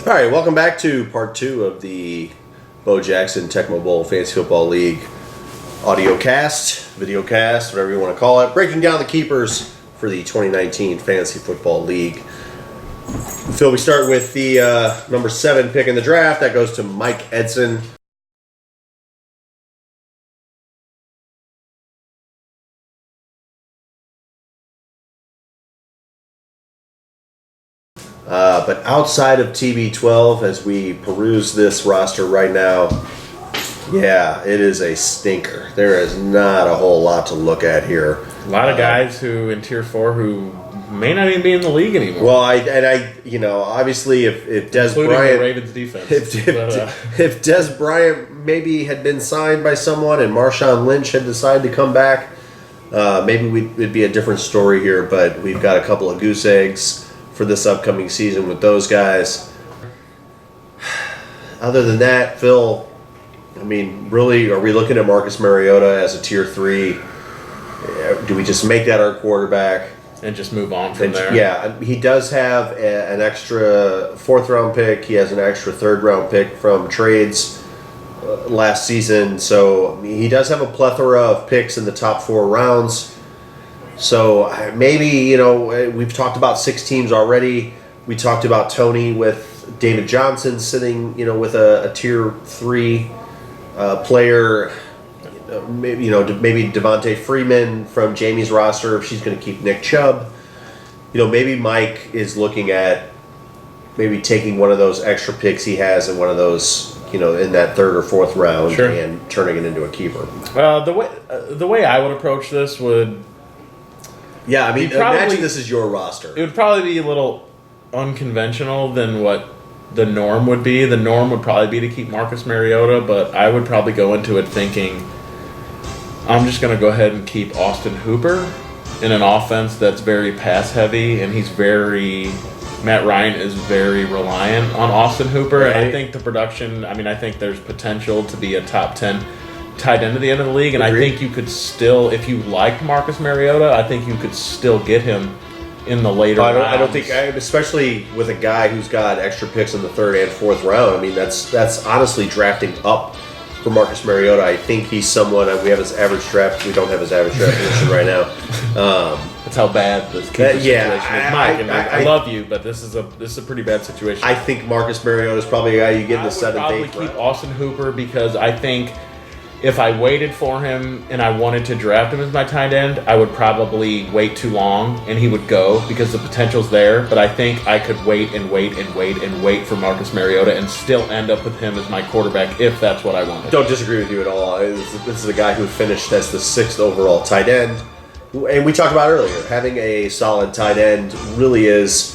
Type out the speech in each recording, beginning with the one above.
All right, welcome back to part 2 of the Bo Jackson Tecmo Bowl Fantasy Football League audio cast, video cast, whatever you want to call it. Breaking down the keepers for the 2019 Fantasy Football League. Phil, we start with the number 7 pick in the draft. That goes to Mike Edson. But outside of TB12, as we peruse this roster right now, yeah, it is a stinker. There is not a whole lot to look at here. A lot of guys who in Tier 4 who may not even be in the league anymore. Well, obviously, if Des Including Bryant, the Ravens defense, if Des Bryant maybe had been signed by someone and Marshawn Lynch had decided to come back, maybe it'd be a different story here. But we've got a couple of goose eggs for this upcoming season with those guys. Other than that, Phil, I mean, really, are we looking at Marcus Mariota as a Tier 3? Do we just make that our quarterback? and just move on from there? Yeah, he does have an extra 4th-round pick. He has an extra 3rd-round pick from trades last season. So he does have a plethora of picks in the top 4 rounds. So maybe, we've talked about 6 teams already. We talked about Tony with David Johnson sitting, with a Tier 3 player. Maybe Devontae Freeman from Jamie's roster if she's going to keep Nick Chubb. Maybe Mike is looking at maybe taking one of those extra picks he has in one of those, in that 3rd or 4th round, sure, and turning it into a keeper. The way I would approach this would... Yeah, I mean, imagine this is your roster. It would probably be a little unconventional than what the norm would be. The norm would probably be to keep Marcus Mariota, but I would probably go into it thinking, I'm just going to go ahead and keep Austin Hooper in an offense that's very pass-heavy, and Matt Ryan is very reliant on Austin Hooper. Right. And I think the production, I think there's potential to be a top 10 tight end at the end of the league, and Agreed. I think you could still, if you liked Marcus Mariota, I think you could still get him in the later rounds. I don't think, especially with a guy who's got extra picks in the 3rd and 4th round, that's honestly drafting up for Marcus Mariota. I think he's someone, we have his average draft, we don't have his average draft position right now. That's how bad this keeper situation is. Mike, I love you, but this is a pretty bad situation. I think Marcus Mariota is probably a guy you get in the 7th, 8th round. I would probably keep Austin Hooper because I think if I waited for him and I wanted to draft him as my tight end, I would probably wait too long and he would go because the potential's there. But I think I could wait for Marcus Mariota and still end up with him as my quarterback if that's what I wanted. Don't disagree with you at all. This is a guy who finished as the 6th overall tight end. And we talked about earlier, having a solid tight end really is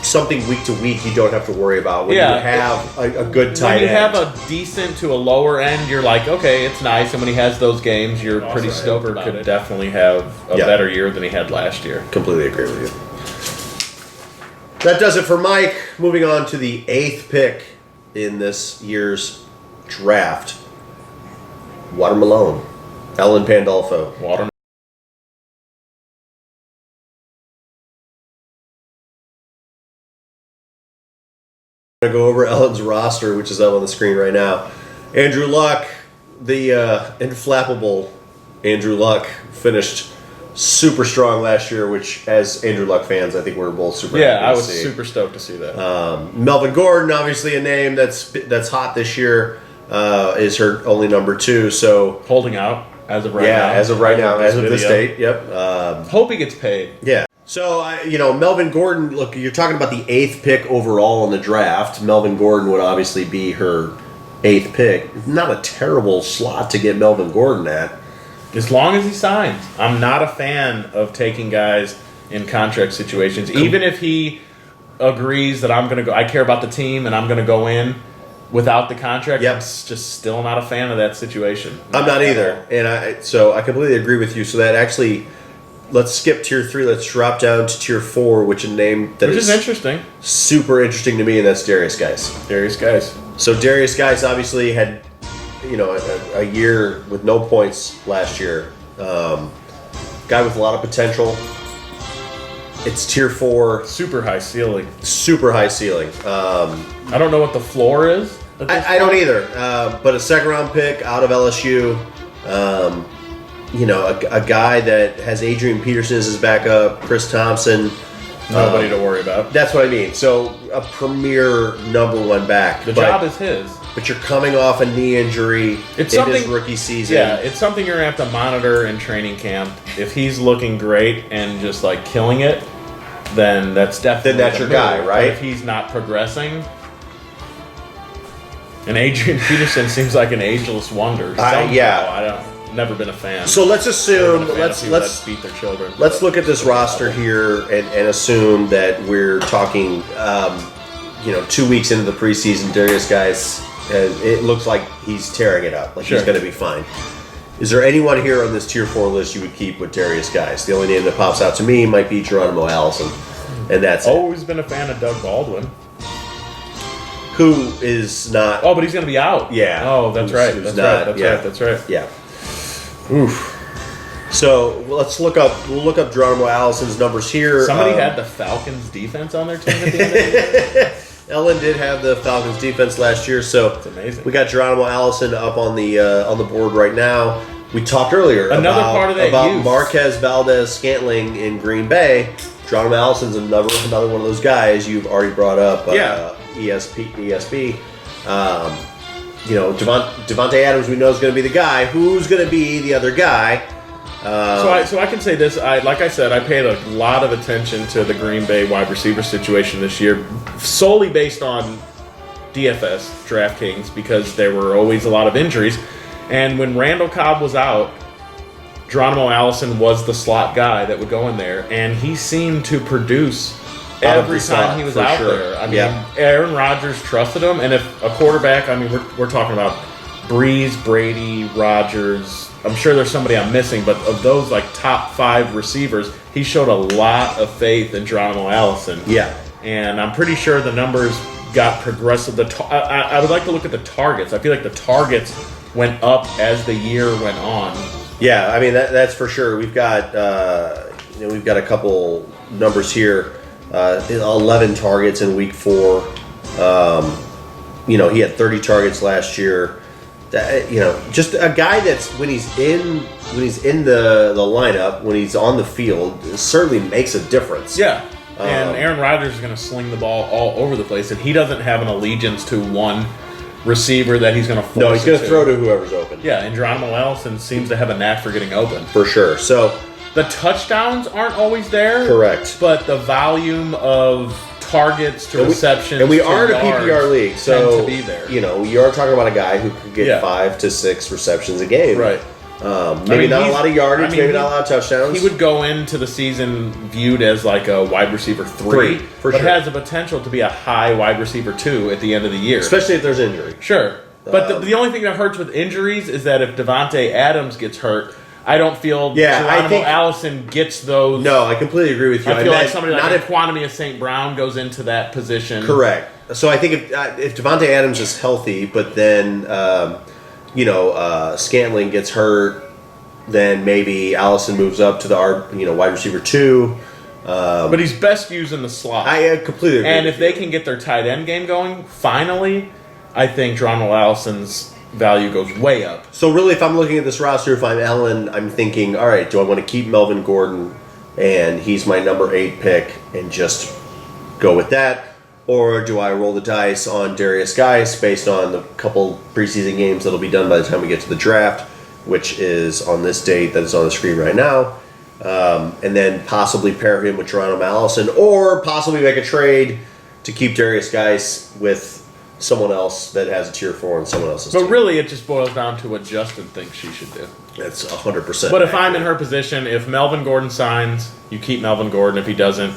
something week to week you don't have to worry about. When you have a good tight end. When you have a decent to a lower end, you're like, okay, it's nice. And when he has those games, you're pretty stoked about it. Could definitely have a better year than he had last year. Completely agree with you. That does it for Mike. Moving on to the 8th pick in this year's draft. Watermelon. Ellen Pandolfo. Watermelon. I'm going to go over Ellen's roster, which is up on the screen right now. Andrew Luck, the inflappable Andrew Luck, finished super strong last year, which, as Andrew Luck fans, I think we're both super happy to see. I was super stoked to see that. Melvin Gordon, obviously a name that's hot this year, is her only number 2. So holding out as of right now. Yeah, as of right now, as of this date. Yep. Hope he gets paid. Yeah. So, Melvin Gordon, look, you're talking about the 8th pick overall in the draft. Melvin Gordon would obviously be her 8th pick. Not a terrible slot to get Melvin Gordon at. As long as he signs. I'm not a fan of taking guys in contract situations. Even if he agrees that I'm going to go, I care about the team and I'm going to go in without the contract. Yep. I'm just still not a fan of that situation. I'm not either. And I completely agree with you. So that actually... Let's skip Tier 3. Let's drop down to Tier 4, which is interesting. Super interesting to me, and that's Darius Guice. Darius Guice. So Darius Guice obviously had, a year with no points last year. Guy with a lot of potential. It's tier 4. Super high ceiling. Super high ceiling. I don't know what the floor is. I don't either. But a second round pick out of LSU. A guy that has Adrian Peterson as his backup, Chris Thompson. Nobody to worry about. That's what I mean. So a premier number 1 back. The job is his. But you're coming off a knee injury in his rookie season. Yeah, it's something you're going to have to monitor in training camp. If he's looking great and just like killing it, then that's definitely that's your guy, right? But if he's not progressing, and Adrian Peterson seems like an ageless wonder. Never been a fan. So let's assume let's beat their children. Let's look at this roster here and assume that we're talking 2 weeks into the preseason. Darius Guice, it looks like he's tearing it up. Like he's going to be fine. Is there anyone here on this tier 4 list you would keep with Darius Guice? The only name that pops out to me might be Geronimo Allison, and that's always been a fan of Doug Baldwin. Who is not? Oh, but he's going to be out. Yeah. Oh, that's right. That's right. Yeah. Oof. So we'll look up Geronimo Allison's numbers here. Somebody had the Falcons defense on their team at the end of the year. Ellen did have the Falcons defense last year, so it's amazing. We got Geronimo Allison up on the board right now. We talked earlier about Marquez Valdez-Scantling in Green Bay. Geronimo Allison's another one of those guys you've already brought up. ESP. Devontae Adams we know is going to be the guy. Who's going to be the other guy? So I can say this. Like I said, I paid a lot of attention to the Green Bay wide receiver situation this year, solely based on DFS, DraftKings, because there were always a lot of injuries. And when Randall Cobb was out, Geronimo Allison was the slot guy that would go in there, and he seemed to produce every time he was out there. I mean, Aaron Rodgers trusted him, and if a quarterback, we're talking about Breeze, Brady, Rodgers. I'm sure there's somebody I'm missing, but of those top 5 receivers, he showed a lot of faith in Geronimo Allison. Yeah, and I'm pretty sure the numbers got progressive. I would like to look at the targets. I feel like the targets went up as the year went on. Yeah, that's for sure. We've got a couple numbers here. 11 targets in week 4. He had 30 targets last year. Just a guy that's when he's in the lineup, when he's on the field, it certainly makes a difference. Yeah. And Aaron Rodgers is going to sling the ball all over the place, and he doesn't have an allegiance to one receiver that he's going to force. No, he's going to throw to whoever's open. Yeah, and Geronimo Allison seems to have a knack for getting open. For sure. So the touchdowns aren't always there. Correct. But the volume of targets to receptions, and we are in a PPR league, so to be there. You are talking about a guy who could get 5 to 6 receptions a game. Right. Maybe not a lot of yardage, maybe not a lot of touchdowns. He would go into the season viewed as like a wide receiver 3, but has the potential to be a high wide receiver 2 at the end of the year. Especially if there's injury. Sure. But the only thing that hurts with injuries is that if Devontae Adams gets hurt, I don't feel Geronimo Allison gets those. No, I completely agree with you. I feel like somebody like Quantumia St. Brown goes into that position. Correct. So I think if Devontae Adams is healthy, but then Scantling gets hurt, then maybe Allison moves up to the wide receiver 2. But he's best used in the slot. I completely agree. And if they can get their tight end game going, finally, I think Geronimo Allison's value goes way up. So really, if I'm looking at this roster, if I'm Ellen, I'm thinking, all right, do I want to keep Melvin Gordon and he's my number 8 pick and just go with that? Or do I roll the dice on Darius Guice based on the couple preseason games that'll be done by the time we get to the draft, which is on this date that is on the screen right now, and then possibly pair him with Geronimo Allison, or possibly make a trade to keep Darius Guice with someone else that has a tier 4 and someone else's But really, it just boils down to what Justin thinks she should do. That's 100%. But if I'm in her position, if Melvin Gordon signs, you keep Melvin Gordon. If he doesn't,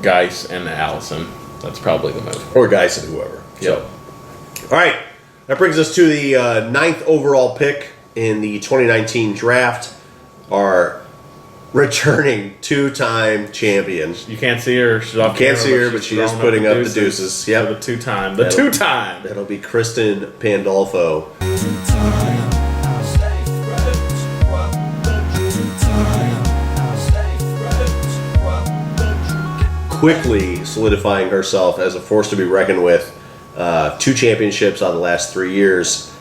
Guice and Allison. That's probably the move. Or Guice and whoever. Yep. So, all right. That brings us to the 9th overall pick in the 2019 draft. Our returning 2-time champion. You can't see her. She's off camera, see her, but she is putting up the deuces. Yep. The two-time. The two-time. That'll be Kristin Pandolfo. quickly solidifying herself as a force to be reckoned with. 2 championships out of the last 3 years.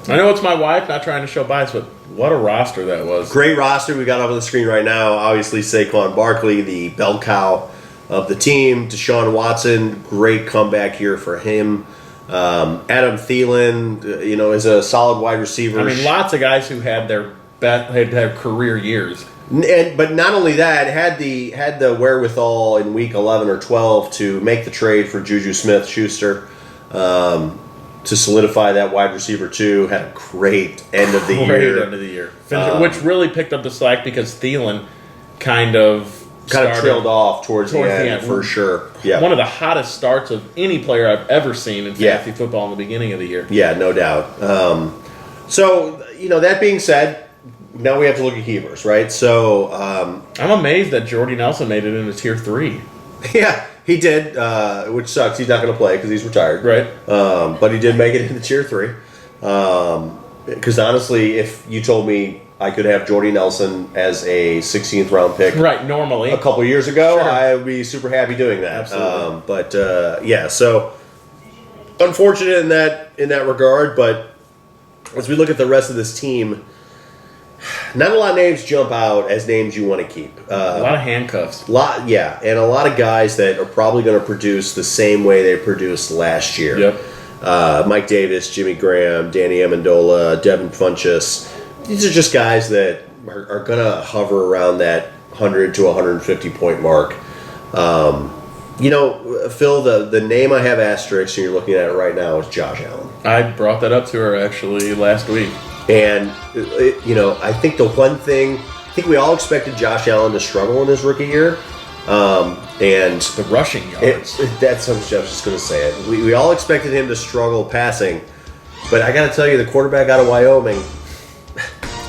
I know it's my wife, not trying to show bias, but what a roster that was. Great roster we got up on the screen right now. Obviously, Saquon Barkley, the bell cow of the team. Deshaun Watson, great comeback here for him. Adam Thielen, is a solid wide receiver. I mean, lots of guys who had their career years. But not only that, had the wherewithal in week 11 or 12 to make the trade for Juju Smith-Schuster to solidify that wide receiver too. Had a great end of the year. Which really picked up the slack because Thielen kind of trailed off towards the end for sure. Yeah, one of the hottest starts of any player I've ever seen in fantasy football in the beginning of the year. Yeah, no doubt. So that being said, now we have to look at keepers, right? So I'm amazed that Jordy Nelson made it into tier 3. Yeah, he did, which sucks. He's not going to play because he's retired, right? But he did make it into tier 3. Because honestly, if you told me I could have Jordy Nelson as a 16th round pick, right? Normally, a couple years ago, sure, I would be super happy doing that. Absolutely. But so unfortunate in that regard. But as we look at the rest of this team, not a lot of names jump out as names you want to keep. A lot of handcuffs. And a lot of guys that are probably going to produce the same way they produced last year. Yep. Mike Davis, Jimmy Graham, Danny Amendola, Devin Funchess. These are just guys that are going to hover around that 100 to 150 point mark. Phil, the name I have asterisk, and you're looking at it right now, is Josh Allen. I brought that up to her actually last week. And, I think the one thing, I think we all expected Josh Allen to struggle in his rookie year. And the rushing yards. That's what I was just going to say it. We all expected him to struggle passing. But I got to tell you, the quarterback out of Wyoming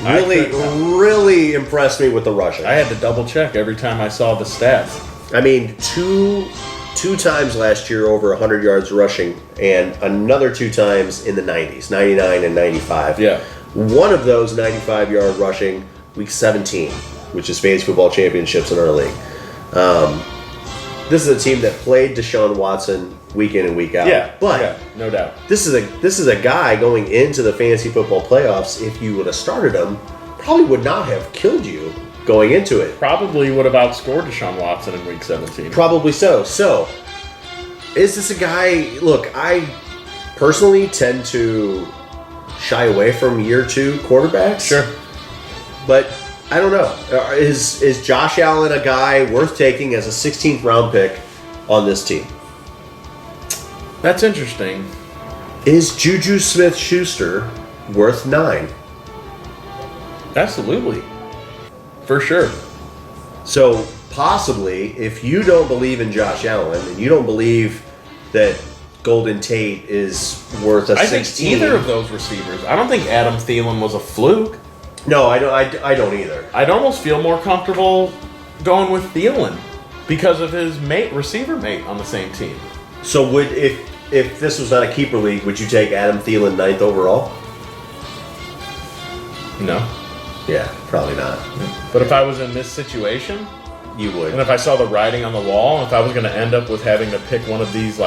really impressed me with the rushing. I had to double check every time I saw the stats. I mean, two times last year over 100 yards rushing, and another 2 times in the 90s, 99 and 95. Yeah. One of those 95-yard rushing, week 17, which is Fantasy Football Championships in our league. This is a team that played Deshaun Watson week in and week out. But no doubt. This is a guy going into the fantasy football playoffs. If you would have started him, probably would not have killed you going into it. Probably would have outscored Deshaun Watson in week 17. Probably so. So, is this a guy? Look, I personally tend to shy away from year 2 quarterbacks. Sure. But I don't know. Is Josh Allen a guy worth taking as a 16th round pick on this team? That's interesting. Is Juju Smith-Schuster worth 9? Absolutely. For sure. So, possibly, if you don't believe in Josh Allen and you don't believe that Golden Tate is worth a 16. I think either of those receivers. I don't think Adam Thielen was a fluke. No, I don't either. I'd almost feel more comfortable going with Thielen because of his receiver mate on the same team. So if this was not a keeper league, would you take Adam Thielen 9th overall? No. Yeah, probably not. But if I was in this situation, you would. And if I saw the writing on the wall, if I was going to end up with having to pick one of these,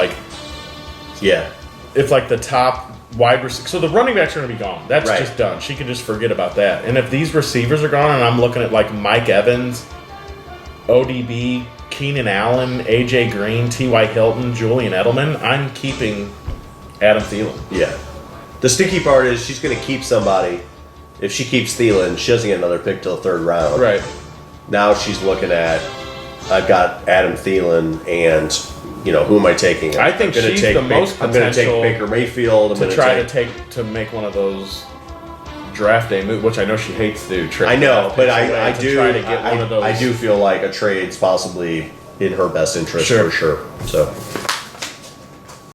if the top wide receiver, so the running backs are going to be gone. That's just done. She can just forget about that. And if these receivers are gone, and I'm looking at Mike Evans, ODB, Keenan Allen, AJ Green, T.Y. Hilton, Julian Edelman, I'm keeping Adam Thielen. Yeah. The sticky part is she's going to keep somebody. If she keeps Thielen, she doesn't get another pick till the 3rd round. Right. Now she's looking at, I've got Adam Thielen, and who am I taking? I think she's the most potential. I'm going to take Baker Mayfield. to make one of those draft day moves, which I know she hates to do. I know, but I do try to get one of those. I do feel like a trade's possibly in her best interest for sure. So.